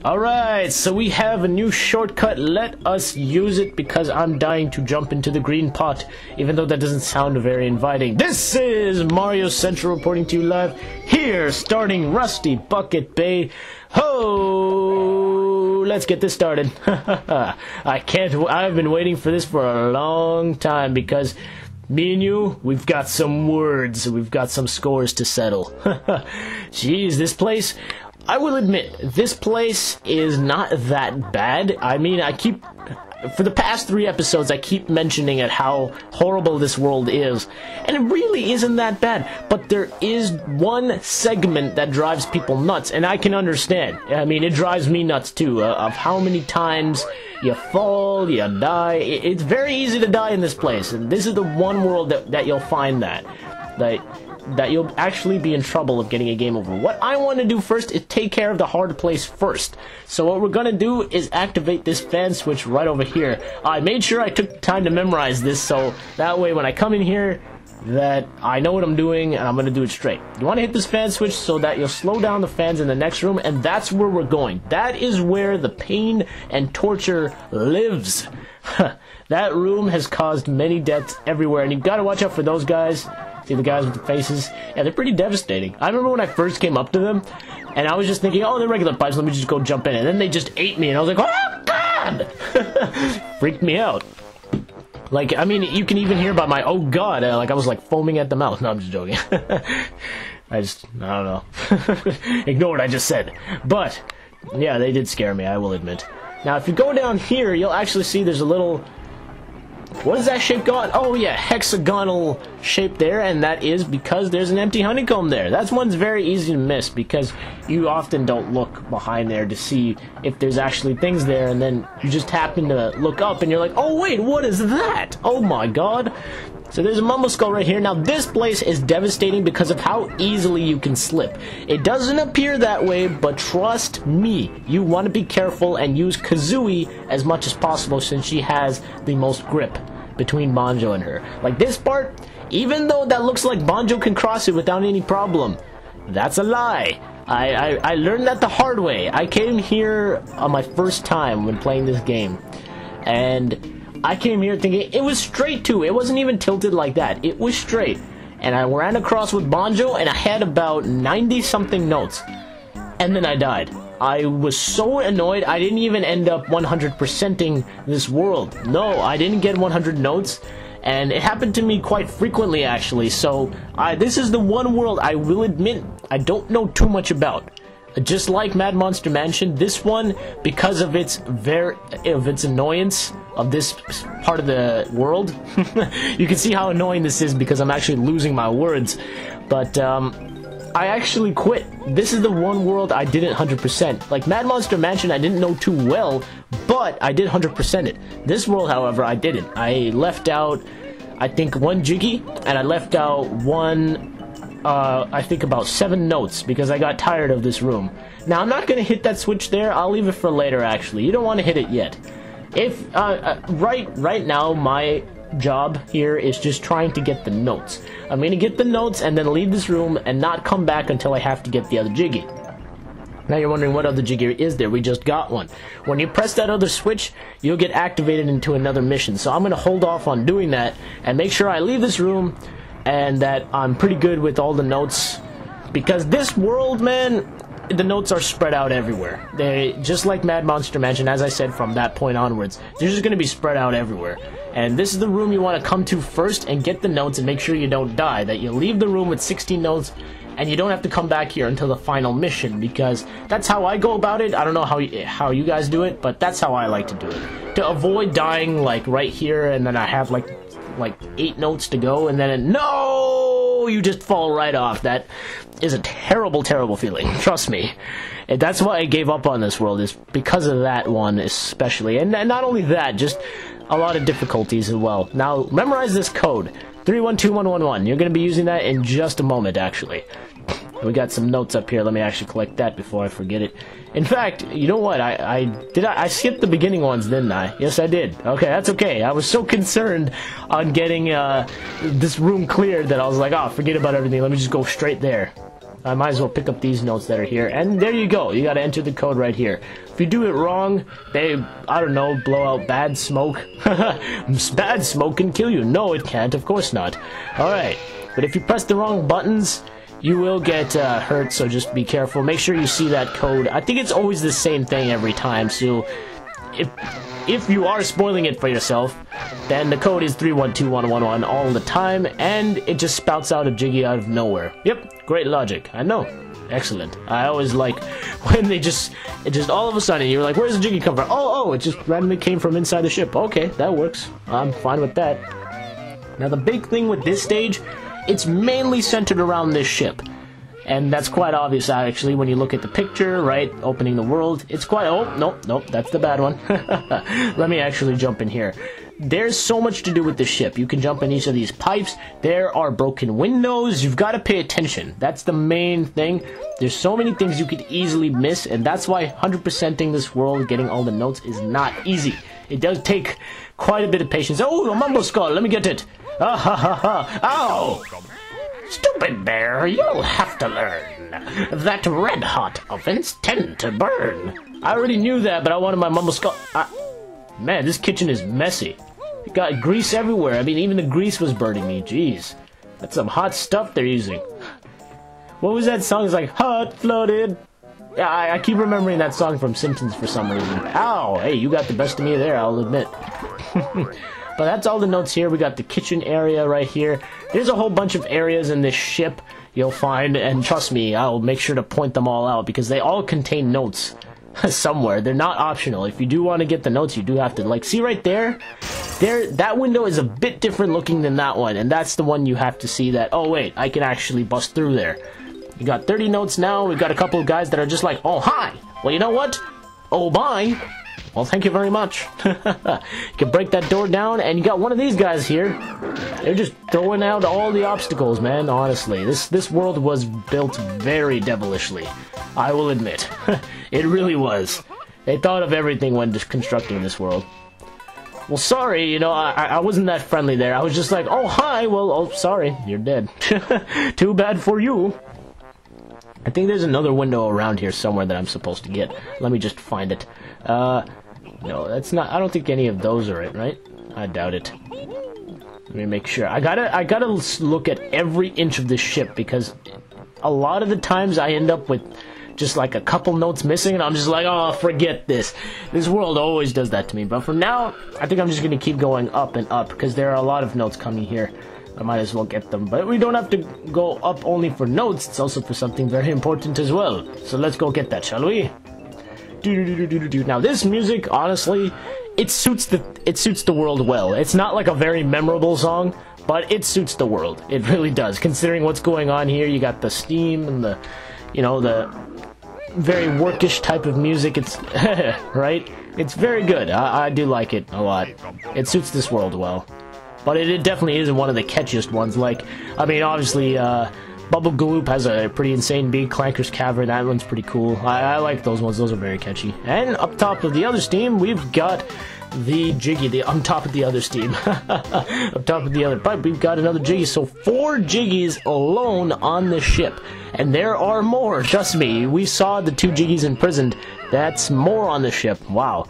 Alright, so we have a new shortcut. Let us use it because I'm dying to jump into the green pot, even though that doesn't sound very inviting. This is Mario Central reporting to you live here, starting Rusty Bucket Bay. Ho! Let's get this started. I've been waiting for this for a long time because me and you, we've got some words, we've got some scores to settle. Jeez, this place, I will admit, this place is not that bad. I mean, for the past 3 episodes, I keep mentioning at how horrible this world is, and it really isn't that bad, but there is one segment that drives people nuts, and I can understand. I mean, it drives me nuts too, of how many times you fall, you die. It's very easy to die in this place, and this is the one world that you'll find that you'll actually be in trouble of getting a game over. What I want to do first is take care of the hard place first. So what we're gonna do is activate this fan switch right over here. I made sure I took time to memorize this, so that way when I come in here, that I know what I'm doing and I'm gonna do it straight. You want to hit this fan switch so that you'll slow down the fans in the next room, and that's where we're going. That is where the pain and torture lives. That room has caused many deaths everywhere, and you've got to watch out for those guys. See the guys with the faces? Yeah, they're pretty devastating. I remember when I first came up to them, and I was just thinking, oh, they're regular pipes, let me just go jump in. And then they just ate me, and I was like, oh, God! Freaked me out. Like, I mean, you can even hear by my, oh, God, like I was like foaming at the mouth. No, I'm just joking. I don't know. Ignore what I just said. But, yeah, they did scare me, I will admit. Now, if you go down here, you'll actually see there's a little... What is that shape called? Oh yeah, hexagonal shape there, and that is because there's an empty honeycomb there. That one's very easy to miss because you often don't look behind there to see if there's actually things there, and then you just happen to look up and you're like, oh wait, what is that? Oh my god. So there's a mumble skull right here. Now this place is devastating because of how easily you can slip. It doesn't appear that way, but trust me, you want to be careful and use Kazooie as much as possible since she has the most grip between Banjo and her. Like this part, even though that looks like Banjo can cross it without any problem, that's a lie. I learned that the hard way. I came here on my first time when playing this game, and I came here thinking it was straight too. It wasn't even tilted like that. It was straight. And I ran across with Banjo and I had about 90 something notes. And then I died. I was so annoyed I didn't even end up 100%ing this world. No, I didn't get 100 notes. And it happened to me quite frequently actually. So this is the one world I will admit I don't know too much about. Just like Mad Monster Mansion, this one, because of its annoyance of this part of the world, you can see how annoying this is because I'm actually losing my words. But I actually quit. This is the one world I didn't 100%. Like Mad Monster Mansion, I didn't know too well, but I did 100% it. This world, however, I didn't. I left out, I think, 1 Jiggy, and I left out I think about 7 notes because I got tired of this room. Now, I'm not going to hit that switch there. I'll leave it for later, actually. You don't want to hit it yet. If, right now, my job here is just trying to get the notes. I'm going to get the notes and then leave this room and not come back until I have to get the other Jiggy. Now you're wondering what other Jiggy is there. We just got one. When you press that other switch, you'll get activated into another mission. So I'm going to hold off on doing that and make sure I leave this room and that I'm pretty good with all the notes, because this world, man, the notes are spread out everywhere. They just like Mad Monster Mansion, as I said, from that point onwards, they're just going to be spread out everywhere. And this is the room you want to come to first and get the notes and make sure you don't die, that you leave the room with 16 notes and you don't have to come back here until the final mission, because that's how I go about it. I don't know how you guys do it, but that's how I like to do it. To avoid dying like right here and then I have like 8 notes to go, and then no, you just fall right off. That is a terrible, terrible feeling. Trust me. And that's why I gave up on this world, is because of that one especially. And not only that, just a lot of difficulties as well. Now, memorize this code. 312111. You're going to be using that in just a moment, actually. We got some notes up here. Let me actually collect that before I forget it. In fact, you know what? I skipped the beginning ones, didn't I? Yes, I did. Okay, that's okay. I was so concerned on getting this room cleared that I was like, oh, forget about everything. Let me just go straight there. I might as well pick up these notes that are here. And there you go. You gotta enter the code right here. If you do it wrong, they, I don't know, blow out bad smoke. Bad smoke can kill you. No, it can't. Of course not. Alright. But if you press the wrong buttons, you will get hurt, so just be careful. Make sure you see that code. I think it's always the same thing every time, so if you are spoiling it for yourself, then the code is 312111 all the time, and it just spouts out a Jiggy out of nowhere. Yep, great logic. I know. Excellent. I always like when it just all of a sudden you're like, where's the Jiggy come from? Oh, it just randomly came from inside the ship. Okay, that works. I'm fine with that. Now the big thing with this stage, it's mainly centered around this ship. And that's quite obvious, actually, when you look at the picture, right? Opening the world. It's quite... Oh, nope, that's the bad one. Let me actually jump in here. There's so much to do with the ship. You can jump in each of these pipes. There are broken windows. You've got to pay attention. That's the main thing. There's so many things you could easily miss, and that's why 100%ing this world, getting all the notes, is not easy. It does take quite a bit of patience. Oh, a mumbo skull. Let me get it. Ah, ha, ha, ha. Ow! Stupid bear, you'll have to learn that red-hot ovens tend to burn. I already knew that, but I wanted my mumbo skull. Man, this kitchen is messy. It got grease everywhere. I mean, even the grease was burning me. Jeez. That's some hot stuff they're using. What was that song? It's like, hot flooded. Yeah, I keep remembering that song from Simpsons for some reason. Ow! Hey, you got the best of me there, I'll admit. But that's all the notes here. We got the kitchen area right here. There's a whole bunch of areas in this ship you'll find, and trust me, I'll make sure to point them all out because they all contain notes somewhere. They're not optional. If you do want to get the notes, you do have to, like, see right there? That window is a bit different looking than that one, and that's the one you have to see that, oh wait, I can actually bust through there. You got 30 notes now. We've got a couple of guys that are just like, oh hi! Well, you know what? Oh bye! Well, thank you very much. You can break that door down, and you got one of these guys here. They're just throwing out all the obstacles, man, honestly. This world was built very devilishly. I will admit. It really was. They thought of everything when constructing this world. Well, sorry, you know, I wasn't that friendly there. I was just like, oh, hi, well, oh, sorry, you're dead. Too bad for you. I think there's another window around here somewhere that I'm supposed to get. Let me just find it. No, that's not... I don't think any of those are it, right? I doubt it. Let me make sure. I gotta look at every inch of this ship, because a lot of the times I end up with just like a couple notes missing, and I'm just like, oh, forget this. This world always does that to me. But for now, I think I'm just gonna keep going up and up, because there are a lot of notes coming here. I might as well get them. But we don't have to go up only for notes, it's also for something very important as well. So let's go get that, shall we? Now this music, honestly, it suits the world well. It's not like a very memorable song, but it suits the world. It really does. Considering what's going on here, you got the steam and the, you know, the very workish type of music. It's right. It's very good. I do like it a lot. It suits this world well. But it definitely isn't one of the catchiest ones. Like, I mean, obviously, Bubble Galoop has a pretty insane beat. Clanker's Cavern, that one's pretty cool. I like those ones. Those are very catchy. And up top of the other steam, we've got the Jiggy. On top of the other steam. Up top of the other pipe, we've got another Jiggy. So 4 Jiggies alone on the ship. And there are more. Trust me, we saw the 2 Jiggies imprisoned. That's more on the ship. Wow.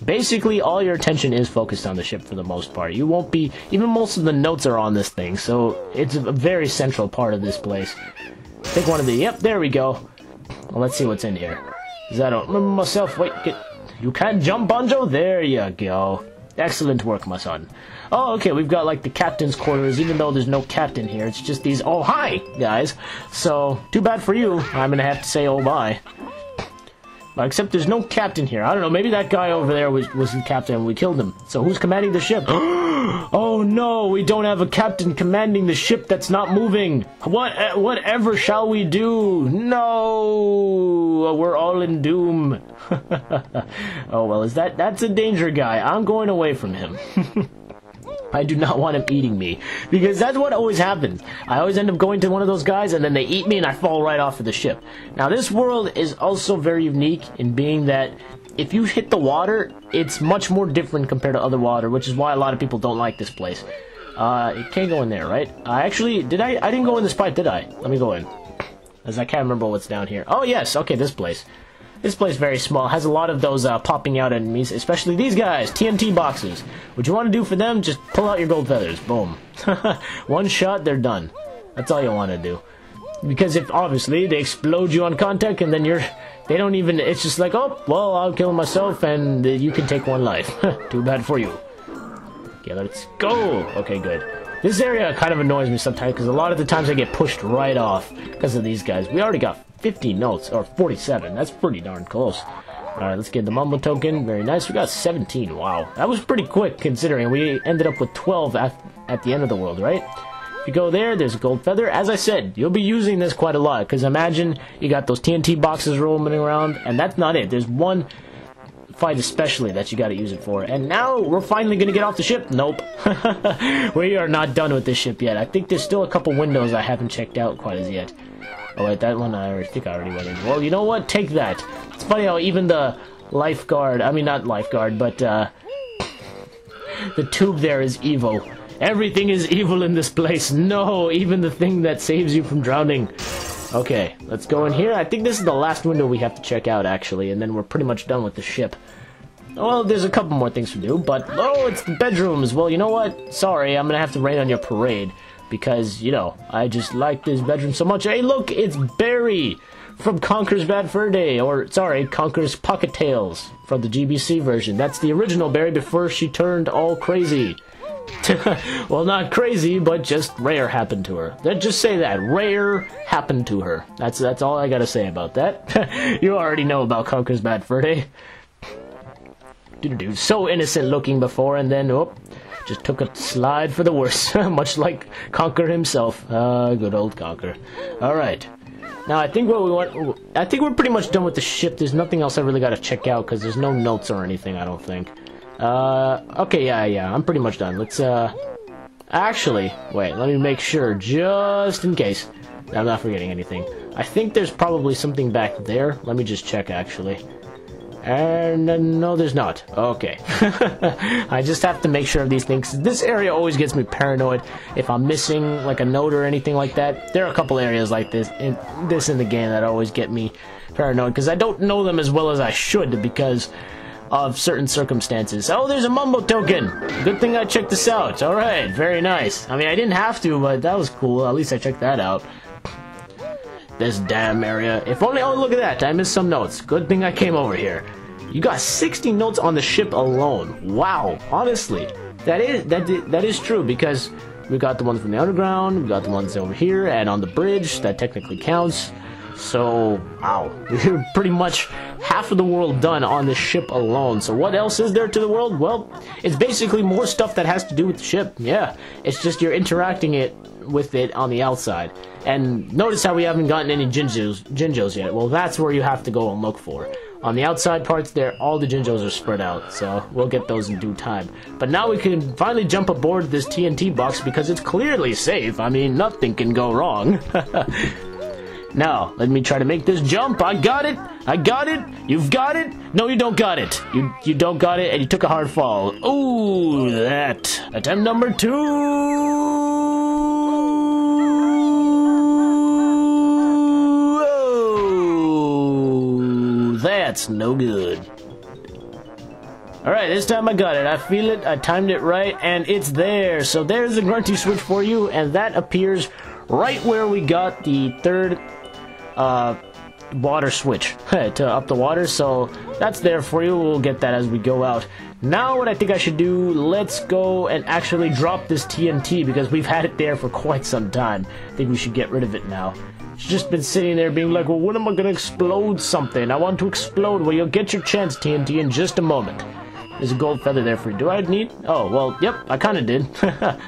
Basically, all your attention is focused on the ship for the most part. You won't be... Even most of the notes are on this thing, so it's a very central part of this place. Take one of the... Yep, there we go. Well, let's see what's in here. Is that a... Myself, wait, you can't jump, Banjo? There you go. Excellent work, my son. Oh, okay, we've got, like, the captain's quarters, even though there's no captain here. It's just these... Oh, hi, guys. So, too bad for you. I'm gonna have to say oh, bye. Except there's no captain here. I don't know, maybe that guy over there was the captain and we killed him. So who's commanding the ship? Oh no, we don't have a captain commanding the ship that's not moving. Whatever shall we do? No, we're all in doom. Oh well, that's a danger guy. I'm going away from him. I do not want him eating me, because that's what always happens. I always end up going to one of those guys, and then they eat me, and I fall right off of the ship. Now, this world is also very unique in being that if you hit the water, it's much more different compared to other water, which is why a lot of people don't like this place. It can't go in there, right? I didn't go in this pipe, did I? Let me go in. Because I can't remember what's down here. Oh, yes. Okay, this place. This place very small. Has a lot of those popping out enemies, especially these guys. TNT boxes. What you want to do for them, just pull out your gold feathers. Boom. One shot, they're done. That's all you want to do. Because if, obviously, they explode you on contact, and then they don't even, it's just like, oh, well, I'll kill myself, and you can take one life. Too bad for you. Okay, let's go. Okay, good. This area kind of annoys me sometimes, because a lot of the times I get pushed right off because of these guys. We already got 50 notes, or 47. That's pretty darn close. Alright, let's get the Mumbo token. Very nice. We got 17. Wow. That was pretty quick, considering we ended up with 12 at the end of the world, right? If you go there, there's a gold feather. As I said, you'll be using this quite a lot, because imagine you got those TNT boxes roaming around, and that's not it. There's one fight especially that you gotta use it for. And now we're finally gonna get off the ship. Nope. We are not done with this ship yet. I think there's still a couple windows I haven't checked out quite as yet. Oh wait, that one I think I already went in. Well, you know what? Take that. It's funny how even the lifeguard, I mean not lifeguard, but the tube there is evil. Everything is evil in this place. No, even the thing that saves you from drowning. Okay, let's go in here. I think this is the last window we have to check out, actually, and then we're pretty much done with the ship. Well, there's a couple more things to do, but, oh, it's the bedrooms. Well, you know what? Sorry, I'm gonna have to rain on your parade, because, you know, I just like this bedroom so much. Hey, look, it's Barry from Conker's Bad Fur Day, or, sorry, Conker's Pocket Tales from the GBC version. That's the original Barry before she turned all crazy. Well, not crazy, but just rare happened to her. Just say that. Rare happened to her. That's all I gotta say about that. You already know about Conker's Bad Fur Day. So innocent looking before, and then, oh, just took a slide for the worse. Much like Conker himself. Good old Conker. Alright. Now, I think what we want... I think we're pretty much done with the ship. There's nothing else I really gotta check out, because there's no notes or anything, I don't think. Okay, yeah, I'm pretty much done. Let's, actually, wait, let me make sure, just in case. I'm not forgetting anything. I think there's probably something back there. Let me just check, actually. And, no, there's not. Okay. I just have to make sure of these things. This area always gets me paranoid if I'm missing, like, a note or anything like that. There are a couple areas like this in the game that always get me paranoid, because I don't know them as well as I should, because of certain circumstances. Oh, there's a Mumbo token! Good thing I checked this out. Alright, very nice. I mean, I didn't have to, but that was cool. At least I checked that out. This damn area. If only, oh, look at that. I missed some notes. Good thing I came over here. You got 60 notes on the ship alone. Wow. Honestly, that is true, because we got the ones from the underground, we got the ones over here, and on the bridge. That technically counts. So, wow, we're pretty much half of the world done on the ship alone. So what else is there to the world? Well, it's basically more stuff that has to do with the ship. Yeah, it's just you're interacting with it on the outside. And notice how we haven't gotten any Jinjos yet. Well, that's where you have to go and look for. On the outside parts there, all the Jinjos are spread out, so we'll get those in due time. But now we can finally jump aboard this TNT box, because it's clearly safe. I mean, nothing can go wrong. Now, let me try to make this jump. I got it! I got it! You've got it! No, you don't got it! You don't got it, and you took a hard fall. Ooh, that. Attempt number 2! Oh, that's no good. Alright, this time I got it. I feel it, I timed it right, and it's there. So there's the grunty switch for you, and that appears right where we got the third water switch to up the water, so that's there for you. We'll get that as we go out. Now what I think I should do, let's go and actually drop this TNT, because we've had it there for quite some time. I think we should get rid of it now. It's just been sitting there being like, well, when am I gonna explode something? I want to explode. Well, you'll get your chance, TNT, in just a moment. There's a gold feather there for you. Do I need? Oh, well, yep, I kinda did.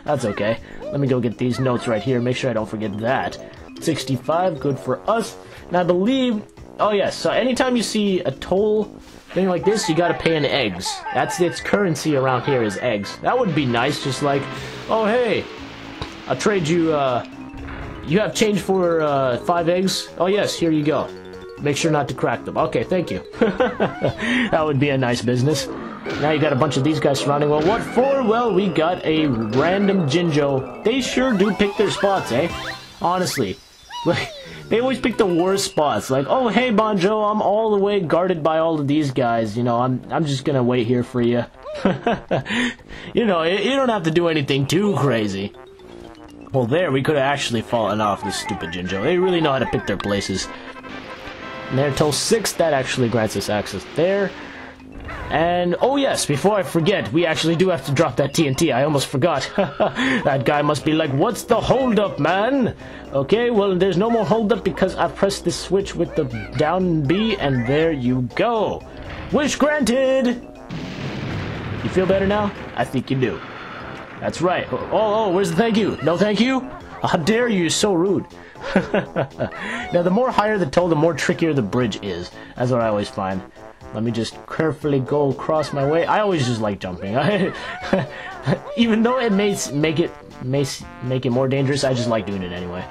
That's okay. Let me go get these notes right here. Make sure I don't forget that. 65, good for us. And I believe, oh yes, so anytime you see a toll thing like this, you gotta pay in eggs. That's its currency around here, is eggs. That would be nice, just like, oh hey, I'll trade you, you have change for 5 eggs? Oh yes, here you go. Make sure not to crack them. Okay, thank you. That would be a nice business. Now you got a bunch of these guys surrounding. Well, what for? Well, we got a random Jinjo. They sure do pick their spots, eh? Honestly. Like, they always pick the worst spots. Like, oh, hey, Banjo, I'm all the way guarded by all of these guys. You know, I'm just gonna wait here for you. You know, you don't have to do anything too crazy. Well, there, we could have actually fallen off this stupid Jinjo. They really know how to pick their places. And there, till 6, that actually grants us access there. And, oh yes, before I forget, we actually do have to drop that TNT. I almost forgot. That guy must be like, what's the holdup, man? Okay, well, there's no more holdup because I pressed the switch with the down B, and there you go. Wish granted! You feel better now? I think you do. That's right. Oh, where's the thank you? No thank you? How dare you, you're so rude. Now, the more higher the toll, the more trickier the bridge is. That's what I always find. Let me just carefully go across my way. I always just like jumping. Even though it may make it more dangerous, I just like doing it anyway.